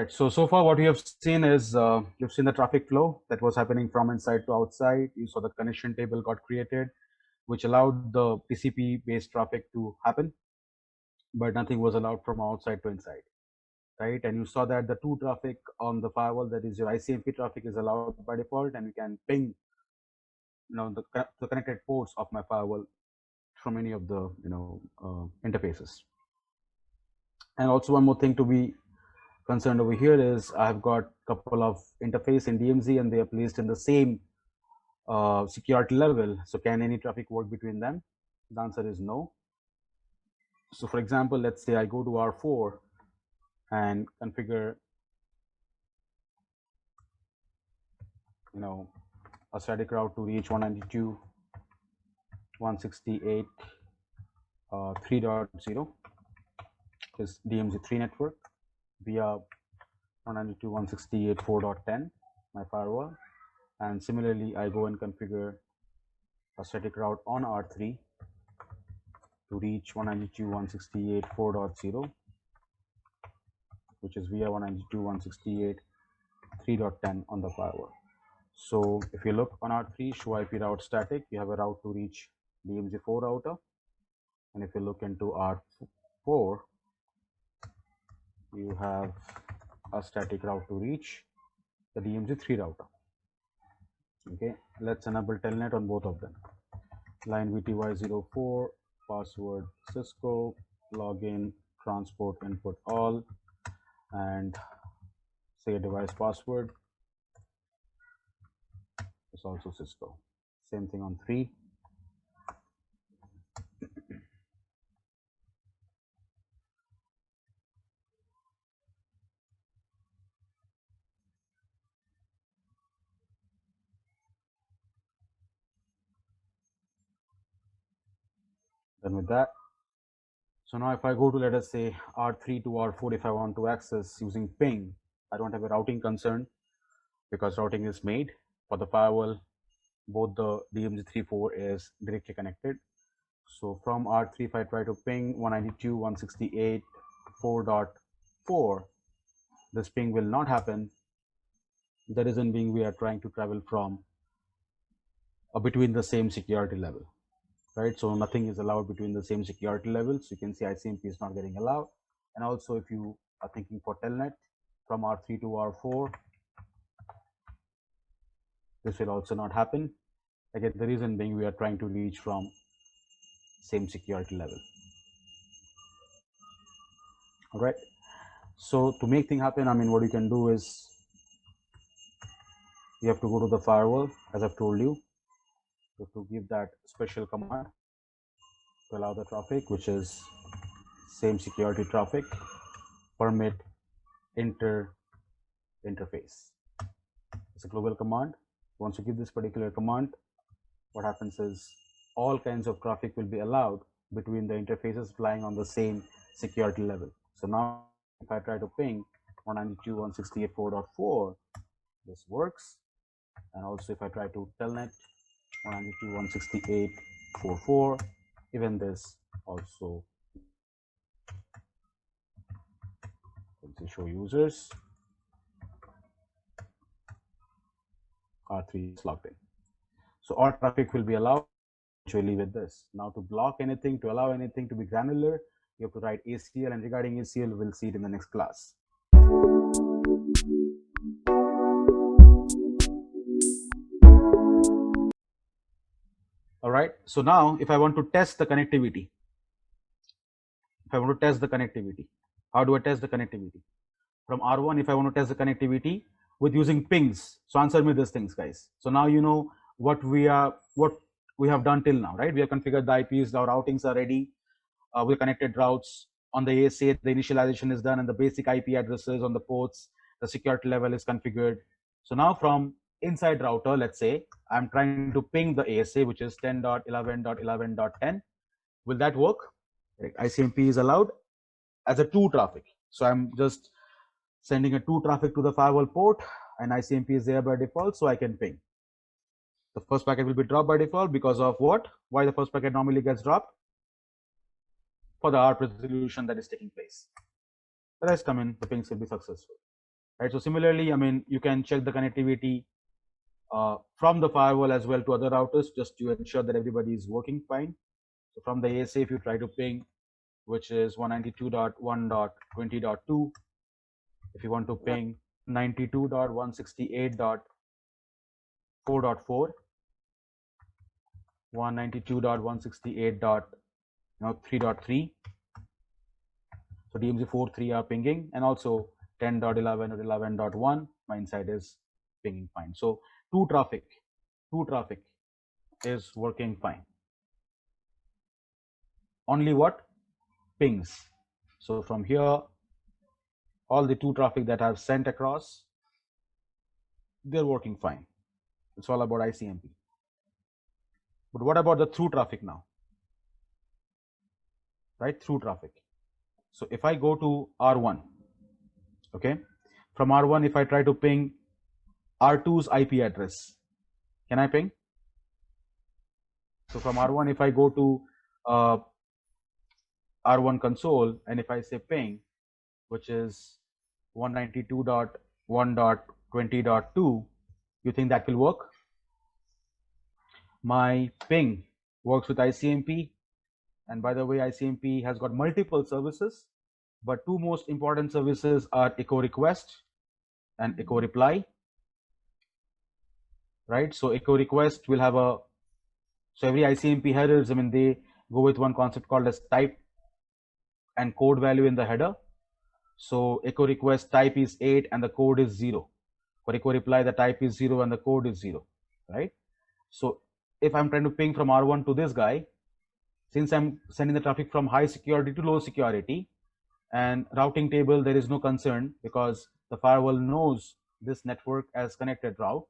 right. So far what you have seen is you've seen the traffic flow that was happening from inside to outside. You saw the connection table got created, which allowed the TCP-based traffic to happen, but nothing was allowed from outside to inside, right? And you saw that the two traffic on the firewall, that is your ICMP traffic, is allowed by default, and you can ping, the connected ports of my firewall from any of the interfaces. And also one more thing to be concerned over here is I've got a couple of interface in DMZ, and they are placed in the same security level. So can any traffic work between them? The answer is no. So for example, let's say I go to R4 and configure a static route to reach 192.168.3.0, is DMZ3 network via 192.168.4.10, my firewall. And similarly, I go and configure a static route on R3 to reach 192.168.4.0, which is via 192.168.3.10 on the firewall. So if you look on R3, show IP route static, you have a route to reach DMZ4 router. And if you look into R4, you have a static route to reach the DMZ3 router. Okay, let's enable telnet on both of them. Line VTY04, password Cisco, login, transport input all, and say a device password is also Cisco. Same thing on 3. Done with that. So now if I go to, let us say, R3 to R4, if I want to access using ping, I don't have a routing concern because routing is made for the firewall. Both the DMZ3.4 is directly connected. So from R3, if I try to ping 192.168.4.4, this ping will not happen. The reason being we are trying to travel from between the same security level, right? So nothing is allowed between the same security levels. You can see ICMP is not getting allowed. And also if you are thinking for telnet from R3 to R4, this will also not happen. Again, the reason being we are trying to reach from same security level. All right. So to make things happen, I mean, what you can do is you have to go to the firewall, as I've told you. You have to give that special command to allow the traffic, which is same security traffic, permit interface. It's a global command. Once you give this particular command, what happens is all kinds of traffic will be allowed between the interfaces flying on the same security level. So now if I try to ping 192.168.4.4, this works. And also if I try to telnet 192.168.4.4, even this also. Let's show users. R3 is logged in. So all traffic will be allowed eventually with this. Now to block anything, to allow anything to be granular, you have to write ACL, and regarding ACL, we'll see it in the next class. All right. So now if I want to test the connectivity, how do I test the connectivity? From R1, if I want to test the connectivity with using pings. So answer me these things, guys. So now you know what we have done till now, right? We have configured the IPs, our routings are ready. We connected routes on the ASA, the initialization is done, and the basic IP addresses on the ports, the security level is configured. So now from inside router, let's say I'm trying to ping the ASA, which is 10.11.11.10. Will that work? ICMP is allowed as a 2 traffic. So I'm just sending a 2 traffic to the firewall port, and ICMP is there by default, so I can ping. The first packet will be dropped by default because of what? Why the first packet normally gets dropped? For the ARP resolution that is taking place. The rest, I mean, the pings will be successful. right? So similarly, I mean, you can check the connectivity from the firewall as well to other routers, just to ensure that everybody is working fine. So from the ASA, if you try to ping, which is 192.1.20.2, if you want to ping 92.168.4.4, 192.168.3.3, so DMZ43 are pinging, and also 10.11 or 11.1, my inside is pinging fine. So two traffic is working fine. Only what? Pings. So from here, all the two traffic that I've sent across, they're working fine. It's all about ICMP. But what about the through traffic now? Right, through traffic. So if I go to R1, okay, from R1, if I try to ping R2's IP address, can I ping? So from R1, if I go to R1 console, and if I say ping, which is 192.1.20.2, you think that will work? My ping works with ICMP, and by the way, ICMP has got multiple services, but two most important services are echo request and echo reply, right? So echo request will have a, so every ICMP headers, I mean, they go with one concept called as type and code value in the header. So echo request type is 8 and the code is 0. For echo reply, the type is 0 and the code is 0, right? So if I'm trying to ping from R1 to this guy, since I'm sending the traffic from high security to low security, and routing table, there is no concern because the firewall knows this network as connected route.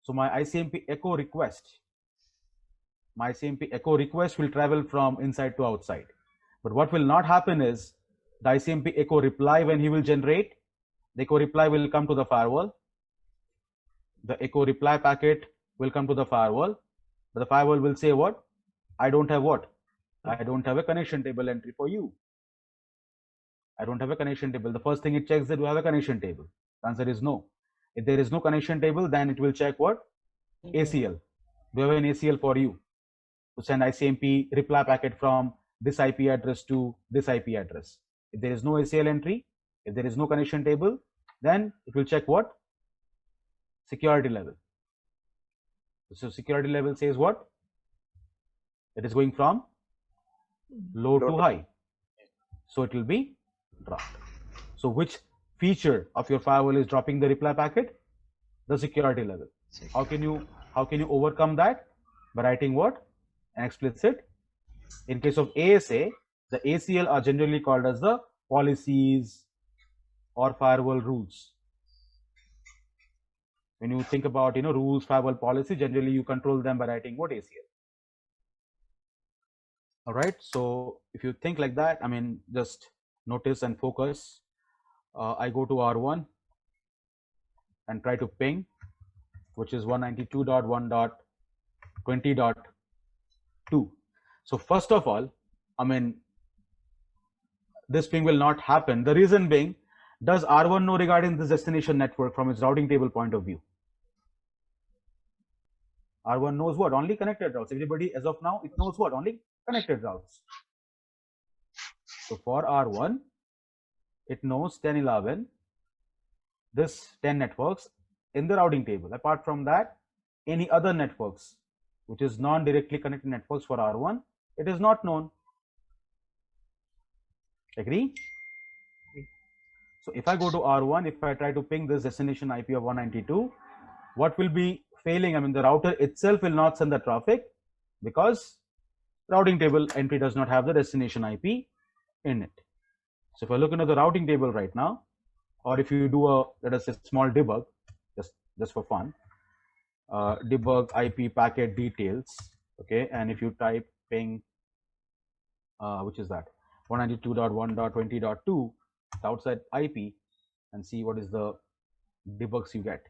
So my ICMP echo request will travel from inside to outside. But what will not happen is the ICMP echo reply, when he will generate, the echo reply will come to the firewall. The echo reply packet will come to the firewall. But the firewall will say what? I don't have what? I don't have a connection table entry for you. I don't have a connection table. The first thing it checks that you have a connection table. The answer is no. If there is no connection table, then it will check what? ACL. Do you have an ACL for you to send ICMP reply packet from this IP address to this IP address? If there is no ACL entry, if there is no connection table, then it will check what? Security level. So security level says what? It is going from low to high. So it will be dropped. So which feature of your firewall is dropping the reply packet? The security level. How can you overcome that? By writing what? An explicit. In case of ASA, the ACL are generally called as the policies or firewall rules. When you think about rules, firewall policy, generally you control them by writing what? ACL. All right. So if you think like that, I mean, just notice and focus. I go to R1 and try to ping, which is 192.1.20.2. So first of all, I mean, this ping will not happen. The reason being, does R1 know regarding this destination network from its routing table point of view? R1 knows what? Only connected routes. Everybody, as of now, it knows what? Only connected routes. So for R1, it knows 10, 11, this 10 networks in the routing table. Apart from that, any other networks, which is non-directly connected networks for R1, it is not known. Agree? So if I go to R1, if I try to ping this destination IP of 192, what will be failing? I mean, the router itself will not send the traffic because routing table entry does not have the destination IP in it. So if I look into the routing table right now, or if you do a, let us say, small debug, just for fun, debug IP packet details, okay, and if you type ping, which is that 192.1.20.2, the outside IP, and see what is the debugs you get.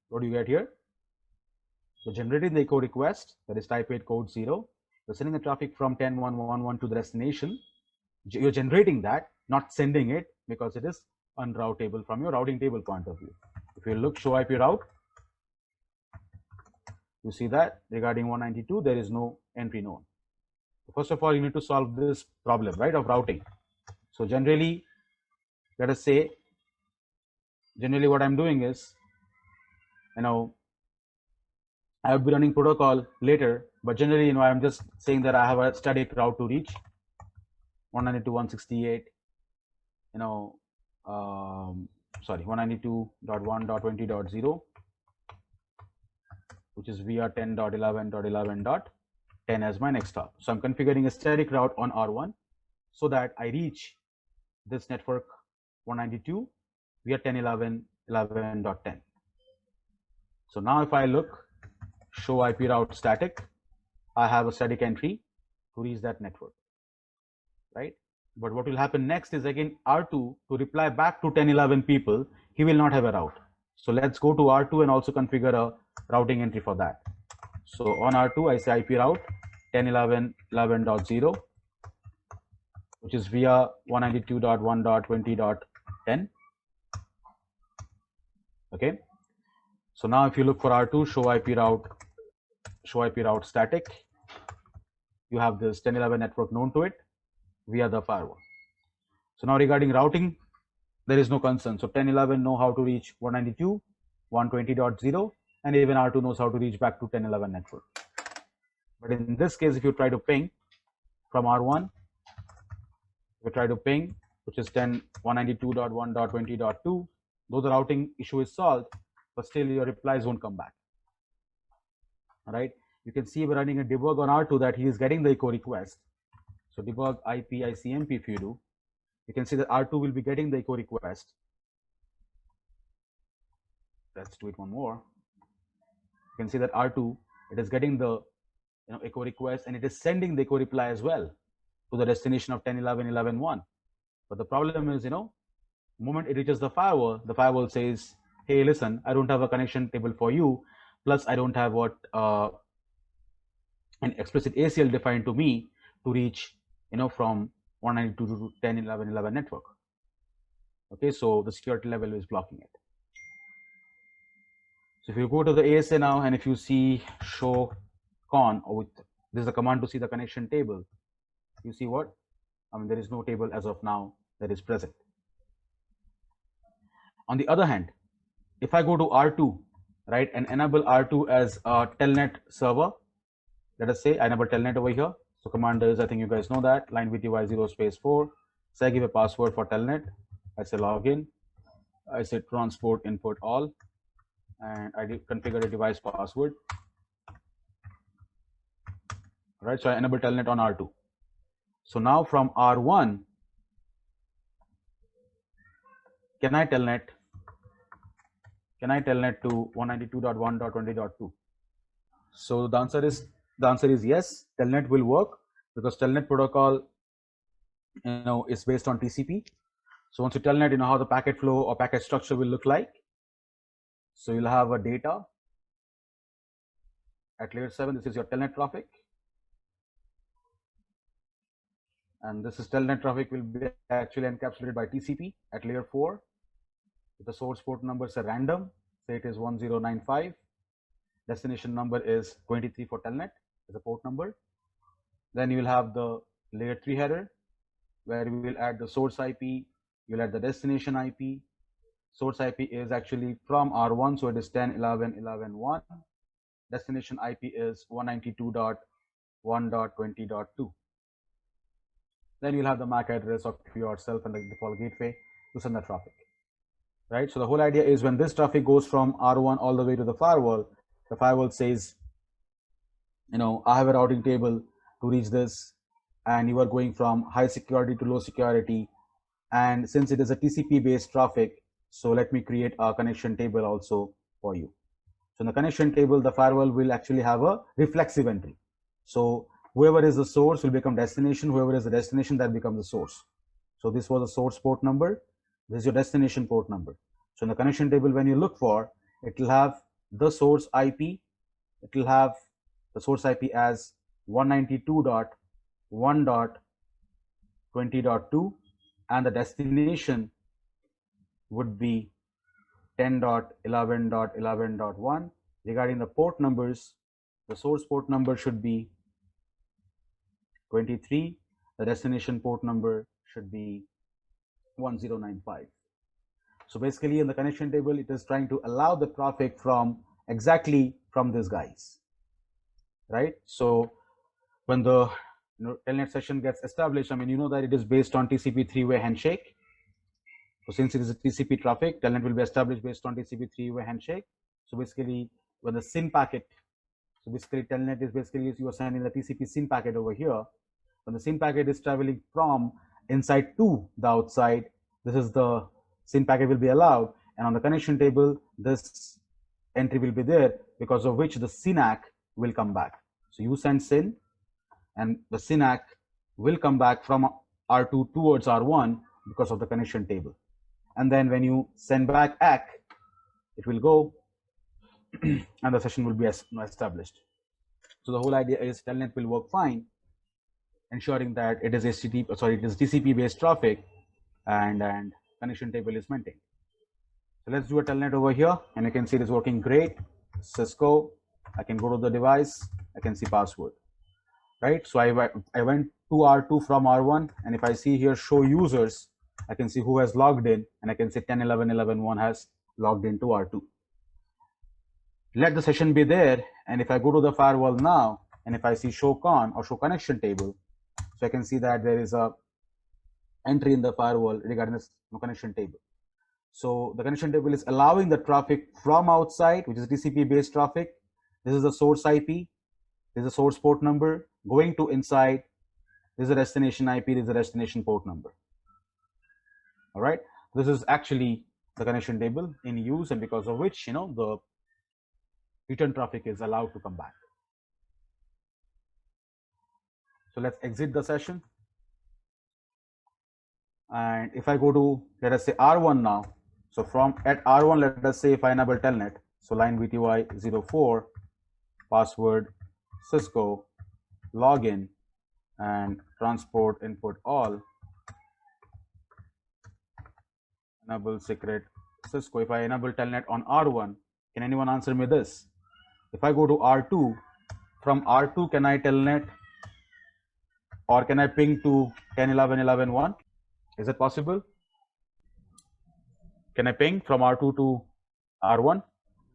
What do you get here? So generating the echo request, that is type 8 code 0, You're sending the traffic from 10.1.1.1 to the destination. You're generating that, not sending it, because it is unroutable from your routing table point of view. If you look show IP route, you see that regarding 192, there is no entry known. First of all, you need to solve this problem, right, of routing. So generally, let us say, generally what I'm doing is, I would be running protocol later, but generally, I'm just saying that I have a static route to reach 192.168, 192.1.20.0, which is via 10.11.11.10 as my next stop. So I'm configuring a static route on R1 so that I reach this network 192 via 10.11.11.10. So now if I look, show IP route static, I have a static entry to reach that network, right? But what will happen next is again R2 to reply back to 10.11 people, he will not have a route. So let's go to R2 and also configure a routing entry for that. So on R2, I say IP route 10.11.11.0, which is via 192.1.20.10. Okay. So now if you look for R2, show IP route static, you have this 10.11 network known to it via the firewall. So now regarding routing, there is no concern. So 10.11 know how to reach 192.120.0, and even R2 knows how to reach back to 10.11 network. But in this case, if you try to ping from R1, you try to ping, which is 192.1.20.2, though the routing issue is solved, but still your replies won't come back. All right. You can see we're running a debug on R2 that he is getting the echo request. So debug IP ICMP, if you do, you can see that R2 will be getting the echo request. Let's do it one more. You can see that R2, it is getting the echo request, and it is sending the echo reply as well to the destination of 10.11.11.1. But the problem is, the moment it reaches the firewall says, hey, listen, I don't have a connection table for you. Plus, I don't have what an explicit ACL defined to me to reach, from 192 to 10.11.11 network. Okay, so the security level is blocking it. So if you go to the ASA now, and if you see show con, or this is a command to see the connection table, you see what? There is no table as of now that is present. On the other hand, if I go to R2, right, and enable R2 as a telnet server, let us say I enable telnet over here. So command is, I think you guys know that, line VTY 0 space 4. So I give a password for telnet. I say login. I say transport input all, and I configure a device password. All right, so I enable telnet on R2. So now from R1, can I telnet to 192.1.20.2? So the answer is yes. Telnet will work because telnet protocol, is based on TCP. So once you telnet, how the packet flow or packet structure will look like. So you'll have a data at layer 7. This is your telnet traffic, and this is telnet traffic will be actually encapsulated by TCP at layer 4. The source port number is a random, say it is 1095. Destination number is 23 for telnet as a port number. Then you will have the layer 3 header, where you will add the source IP, you will add the destination IP. Source IP is actually from R1, so it is 10.11.11.1. Destination IP is 192.1.20.2. Then you'll have the MAC address of yourself and the default gateway to send the traffic. Right. So the whole idea is when this traffic goes from R1 all the way to the firewall says, I have a routing table to reach this, and you are going from high security to low security. And since it is a TCP based traffic, so let me create a connection table also for you. So in the connection table, the firewall will actually have a reflexive entry. So whoever is the source will become destination, whoever is the destination, that becomes the source. So this was the source port number. This is your destination port number. So in the connection table, when you look for, it will have the source IP. It will have the source IP as 192.1.20.2, and the destination would be 10.11.11.1. Regarding the port numbers, the source port number should be 23. The destination port number should be 1095. So basically in the connection table, it is trying to allow the traffic from exactly from these guys, right? So when the telnet session gets established, I mean, you know that it is based on TCP three-way handshake. So since it is a TCP traffic, telnet will be established based on TCP three-way handshake. So basically when the SYN packet, so basically telnet is basically you are sending the TCP SYN packet over here. When the SYN packet is traveling from inside to the outside, this is the SYN packet will be allowed, and on the connection table this entry will be there, because of which the SYNAC will come back. So you send SYN and the SYNAC will come back from R2 towards R1 because of the connection table, and then when you send back ACK, it will go and the session will be established. So the whole idea is telnet will work fine, ensuring that it is TCP based traffic and connection table is maintained. So let's do a telnet over here, and you can see it is working great. Cisco, I can go to the device, I can see password, right? So I went to R2 from R1, and if I see here show users, I can see who has logged in, and I can say 10.11.11.1 has logged into R2. Let the session be there, and if I go to the firewall now, and if I see show con or show connection table, so I can see that there is a entry in the firewall regarding this connection table. So the connection table is allowing the traffic from outside, which is TCP based traffic. This is the source IP, this is the source port number, going to inside, this is the destination IP, this is the destination port number. All right, this is actually the connection table in use, and because of which the return traffic is allowed to come back. So let's exit the session, and if I go to, let us say, R1 now, so from at R1, let us say if I enable telnet, so line VTY 04, password Cisco, login, and transport input all, enable secret Cisco. If I enable telnet on R1, can anyone answer me this? If I go to R2, from R2 can I telnet, or can I ping to 10.11.11.1? Is it possible? Can I ping from R2 to R1?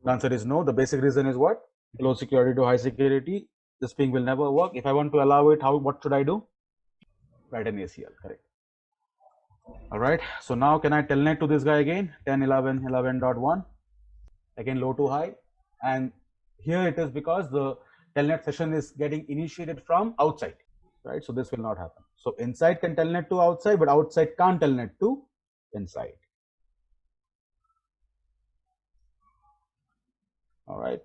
The answer is no. The basic reason is what? Low security to high security. This ping will never work. If I want to allow it, what should I do? Write an ACL, correct. All right. So now can I telnet to this guy again? 10.11.11.1. Again, low to high. And here it is because the telnet session is getting initiated from outside, right? So this will not happen. So inside can telnet to outside, but outside can't telnet to inside. All right.